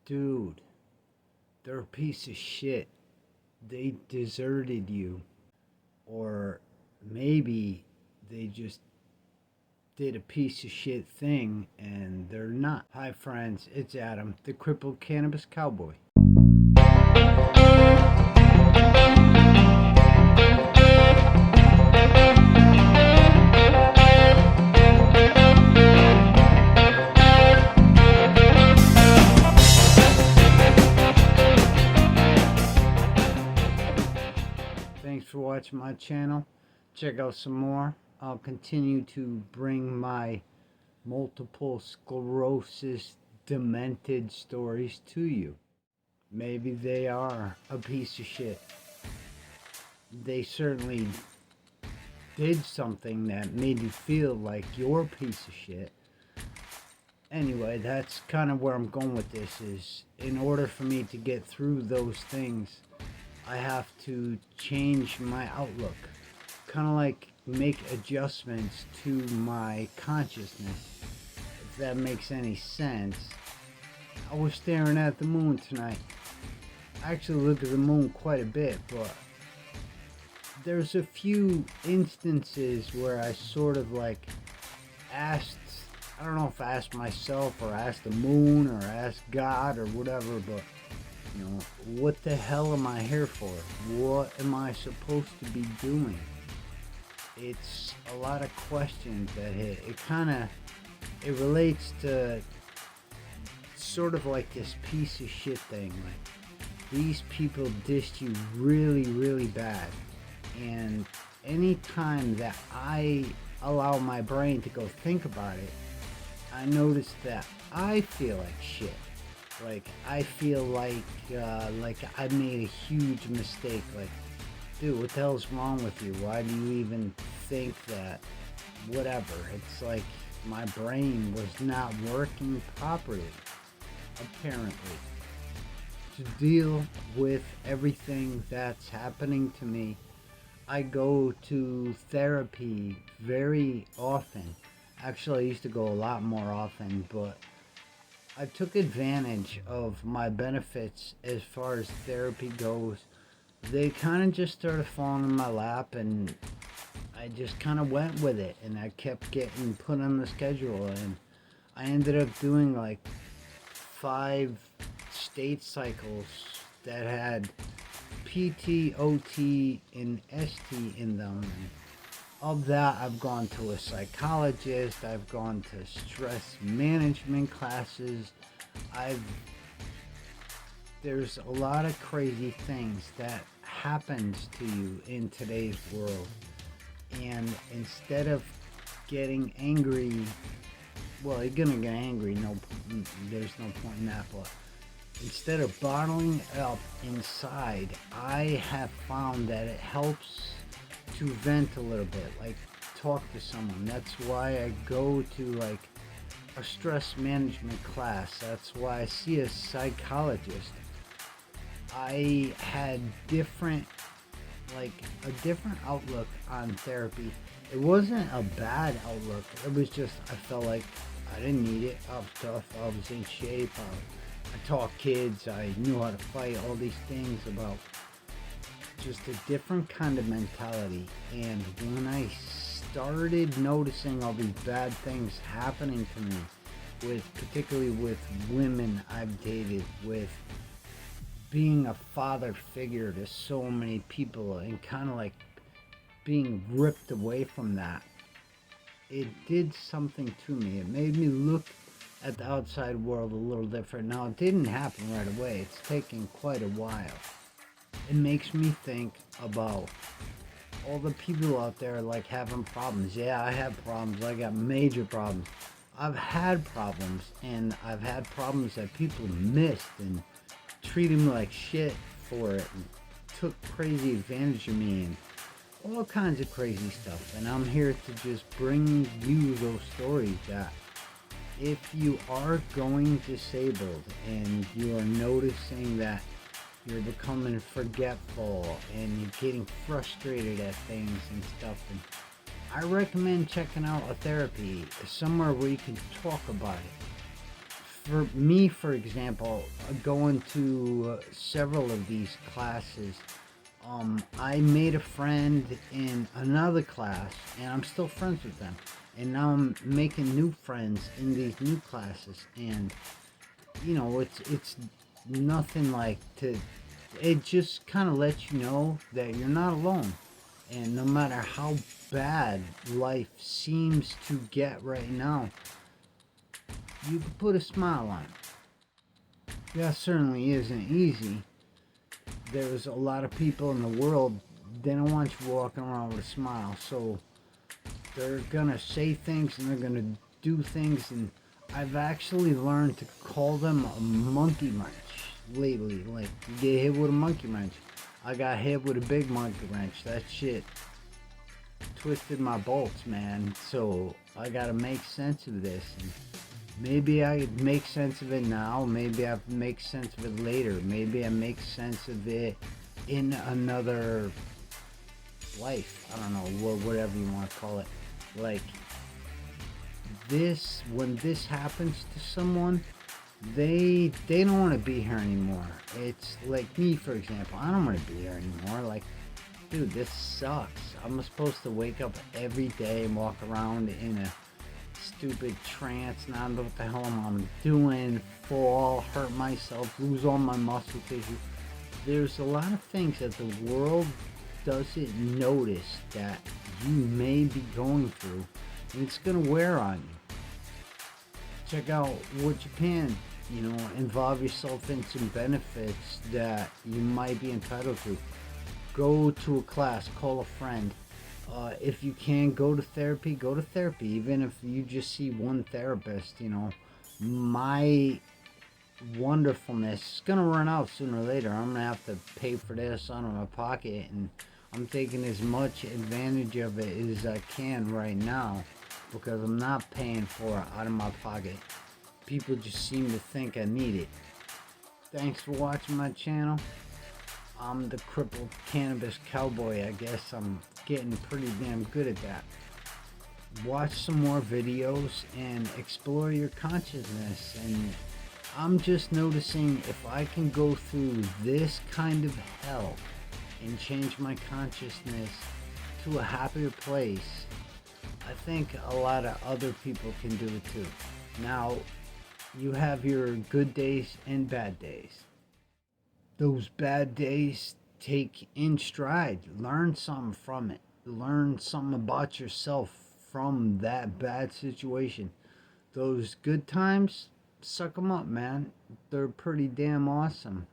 Dude, they're a piece of shit. They deserted you. Or maybe they just did a piece of shit thing and they're not. Hi, friends, it's Adam, the crippled cannabis cowboy. Thanks for watching my channel. Check out some more. I'll continue to bring my multiple sclerosis demented stories to you. Maybe they are a piece of shit. They certainly did something that made you feel like you're a piece of shit. Anyway, that's kind of where I'm going with this is in order for me to get through those things, I have to change my outlook. Kind of like make adjustments to my consciousness, if that makes any sense. I was staring at the moon tonight. I actually look at the moon quite a bit, but there's a few instances where I sort of like asked, I don't know if I asked myself or asked the moon or asked God or whatever, but you know, what the hell am I here for? What am I supposed to be doing? It's a lot of questions that hit. It relates to sort of like this piece of shit thing. Like, these people dissed you really, really bad. And anytime that I allow my brain to go think about it, I notice that I feel like shit. Like, I feel like I made a huge mistake. Like, dude, what the hell's wrong with you? Why do you even think that? Whatever. It's like my brain was not working properly, apparently. To deal with everything that's happening to me, I go to therapy very often. Actually, I used to go a lot more often, but I took advantage of my benefits as far as therapy goes. They kind of just started falling in my lap, and I just kind of went with it, and I kept getting put on the schedule, and I ended up doing like 5 state cycles that had PT, OT, and ST in them. And of that, I've gone to a psychologist, I've gone to stress management classes, there's a lot of crazy things that happens to you in today's world. And instead of getting angry, well, you're gonna get angry, there's no point in that, but instead of bottling it up inside, I have found that it helps to vent a little bit, like talk to someone. That's why I go to like a stress management class. That's why I see a psychologist. I had a different outlook on therapy. It wasn't a bad outlook. It was just, I felt like I didn't need it. I was tough. I was in shape. I taught kids. I knew how to fight. All these things about just a different kind of mentality. And when I started noticing all these bad things happening to me, particularly with women I've dated, with being a father figure to so many people, and kind of like being ripped away from that, it did something to me. It made me look at the outside world a little different. Now, it didn't happen right away. It's taken quite a while. It makes me think about all the people out there like having problems. Yeah, I have problems. I got major problems. I've had problems, and I've had problems that people missed and treated me like shit for it and took crazy advantage of me and all kinds of crazy stuff. And I'm here to just bring you those stories that if you are going disabled and you are noticing that you're becoming forgetful and you're getting frustrated at things and stuff, and I recommend checking out a therapy, somewhere where you can talk about it. For me, for example, going to several of these classes, I made a friend in another class, and I'm still friends with them. And now I'm making new friends in these new classes, and it's nothing like to. It just kind of lets you know that you're not alone, and no matter how bad life seems to get right now, you can put a smile on it. That certainly isn't easy. There's a lot of people in the world, they don't want you walking around with a smile, so they're gonna say things and they're gonna do things, and I've actually learned to call them a monkey wrench lately. Like, you get hit with a monkey wrench. I got hit with a big monkey wrench. That shit twisted my bolts, man. So I gotta make sense of this. And maybe I make sense of it now. Maybe I make sense of it later. Maybe I make sense of it in another life. I don't know, whatever you want to call it. Like, this, when this happens to someone, they don't want to be here anymore. It's like me, for example. I don't want to be here anymore. Like, dude, this sucks. I'm supposed to wake up every day and walk around in a stupid trance, not know what the hell I'm doing, fall, hurt myself, lose all my muscle tissue. There's a lot of things that the world doesn't notice that you may be going through, and it's gonna wear on you. Check out what you can, involve yourself in some benefits that you might be entitled to. Go to a class, call a friend. If you can go to therapy, go to therapy. Even if you just see one therapist, my wonderfulness is gonna run out sooner or later. I'm gonna have to pay for this out of my pocket, and I'm taking as much advantage of it as I can right now because I'm not paying for it out of my pocket. People just seem to think I need it. Thanks for watching my channel. I'm the crippled cannabis cowboy. I guess I'm getting pretty damn good at that. Watch some more videos and explore your consciousness. And I'm just noticing, if I can go through this kind of hell and change my consciousness to a happier place, I think a lot of other people can do it too. Now, you have your good days and bad days. Those bad days, take in stride. Learn something from it. Learn something about yourself from that bad situation. Those good times, suck them up, man. They're pretty damn awesome.